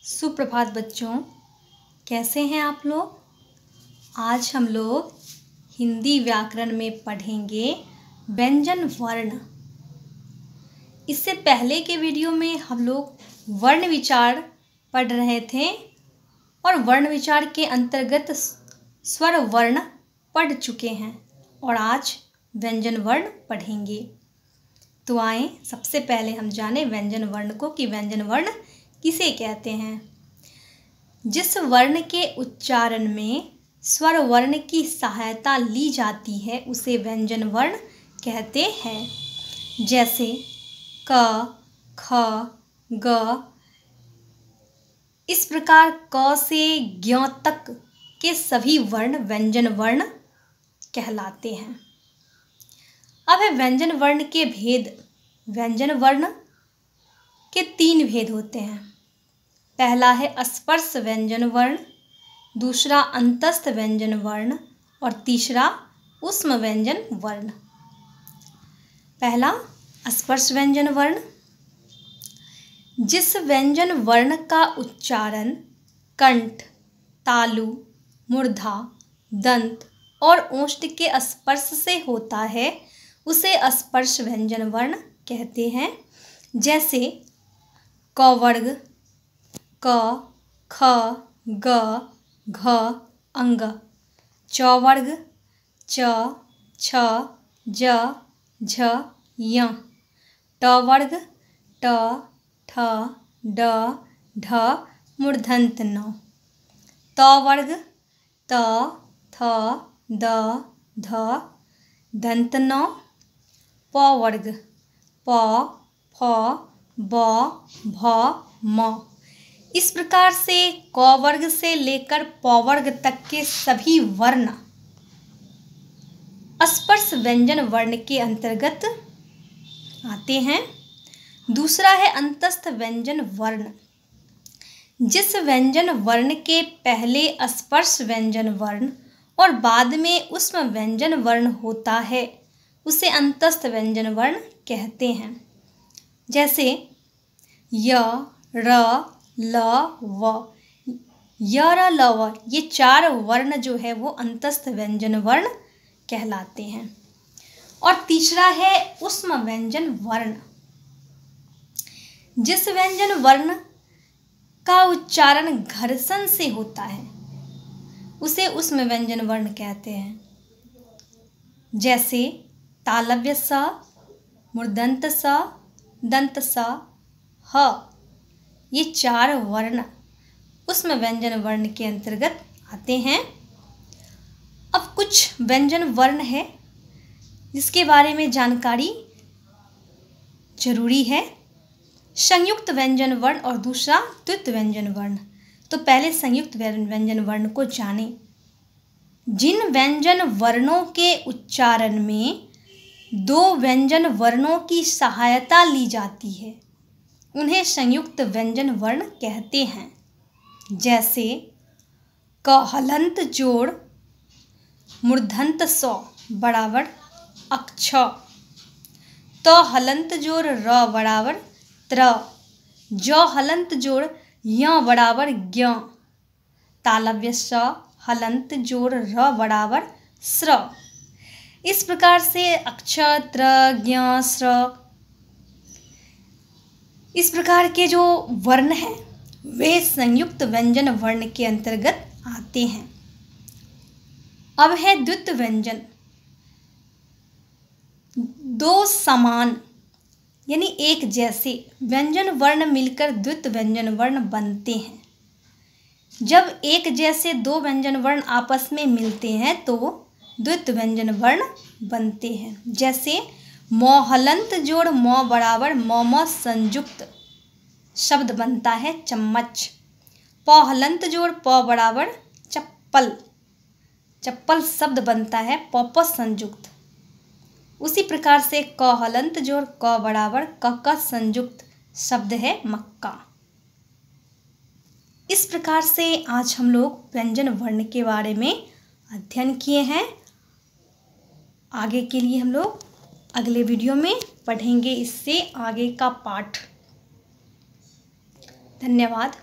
सुप्रभात बच्चों, कैसे हैं आप लोग। आज हम लोग हिंदी व्याकरण में पढ़ेंगे व्यंजन वर्ण। इससे पहले के वीडियो में हम लोग वर्ण विचार पढ़ रहे थे और वर्ण विचार के अंतर्गत स्वर वर्ण पढ़ चुके हैं और आज व्यंजन वर्ण पढ़ेंगे। तो आए सबसे पहले हम जाने व्यंजन वर्ण को कि व्यंजन वर्ण किसे कहते हैं। जिस वर्ण के उच्चारण में स्वर वर्ण की सहायता ली जाती है उसे व्यंजन वर्ण कहते हैं। जैसे क, ख, ग। इस प्रकार क से ज्ञ तक के सभी वर्ण व्यंजन वर्ण कहलाते हैं। अब है व्यंजन वर्ण के भेद। व्यंजन वर्ण के 3 भेद होते हैं। पहला है स्पर्श व्यंजन वर्ण, दूसरा अंतस्थ व्यंजन वर्ण और तीसरा ऊष्म व्यंजन वर्ण। पहला स्पर्श व्यंजन वर्ण। जिस व्यंजन वर्ण का उच्चारण कंठ, तालु, मूर्धा, दंत और ओष्ठ के स्पर्श से होता है उसे स्पर्श व्यंजन वर्ण कहते हैं। जैसे क वर्ग, क, ख, ग, घ, अंग। च वर्ग, च, छ, ज, झ, य। ट वर्ग, ट, ठ, ड, ढ, मूर्धन्य न। त वर्ग, त, थ, द, ध, दन्त न। प वर्ग, प, फ, ब, भ, म। इस प्रकार से क वर्ग से लेकर प वर्ग तक के सभी वर्ण स्पर्श व्यंजन वर्ण के अंतर्गत आते हैं। दूसरा है अंतस्थ व्यंजन वर्ण। जिस व्यंजन वर्ण के पहले स्पर्श व्यंजन वर्ण और बाद में ऊष्म व्यंजन वर्ण होता है उसे अंतस्थ व्यंजन वर्ण कहते हैं। जैसे य, र, ल, व। य, र, ल, व ये 4 वर्ण जो है वो अंतस्थ व्यंजन वर्ण कहलाते हैं। और तीसरा है ऊष्म व्यंजन वर्ण। जिस व्यंजन वर्ण का उच्चारण घर्षण से होता है उसे ऊष्म व्यंजन वर्ण कहते हैं। जैसे तालव्य स, मूर्धन्त स, दंत स, ह। ये 4 वर्ण ऊष्म व्यंजन वर्ण के अंतर्गत आते हैं। अब कुछ व्यंजन वर्ण है जिसके बारे में जानकारी जरूरी है। संयुक्त व्यंजन वर्ण और दूसरा द्वित्व व्यंजन वर्ण। तो पहले संयुक्त व्यंजन वर्ण को जानें। जिन व्यंजन वर्णों के उच्चारण में 2 व्यंजन वर्णों की सहायता ली जाती है उन्हें संयुक्त व्यंजन वर्ण कहते हैं। जैसे क हलंत जोड़ मूर्धन्त स बराबर अक्ष। त हलंत जोड़ र बराबर त्र। ज हलंत जोड़ य बराबर ज्ञ। तालव्य स हलंत जोड़ र बराबर स्र। इस प्रकार से अक्ष, त्र, ज्ञ, स्र इस प्रकार के जो वर्ण हैं वे संयुक्त व्यंजन वर्ण के अंतर्गत आते हैं। अब है द्वित्व व्यंजन। 2 समान यानी एक जैसे व्यंजन वर्ण मिलकर द्वित्व व्यंजन वर्ण बनते हैं। जब एक जैसे 2 व्यंजन वर्ण आपस में मिलते हैं तो द्वित्व व्यंजन वर्ण बनते हैं। जैसे म हलंत जोड़ म बराबर म संयुक्त शब्द बनता है चम्मच। प हलंत जोड़ प बराबर चप्पल, चप्पल शब्द बनता है प संयुक्त। उसी प्रकार से क हलंत जोड़ क बराबर क संयुक्त शब्द है मक्का। इस प्रकार से आज हम लोग व्यंजन वर्ण के बारे में अध्ययन किए हैं। आगे के लिए हम लोग अगले वीडियो में पढ़ेंगे इससे आगे का पाठ। धन्यवाद।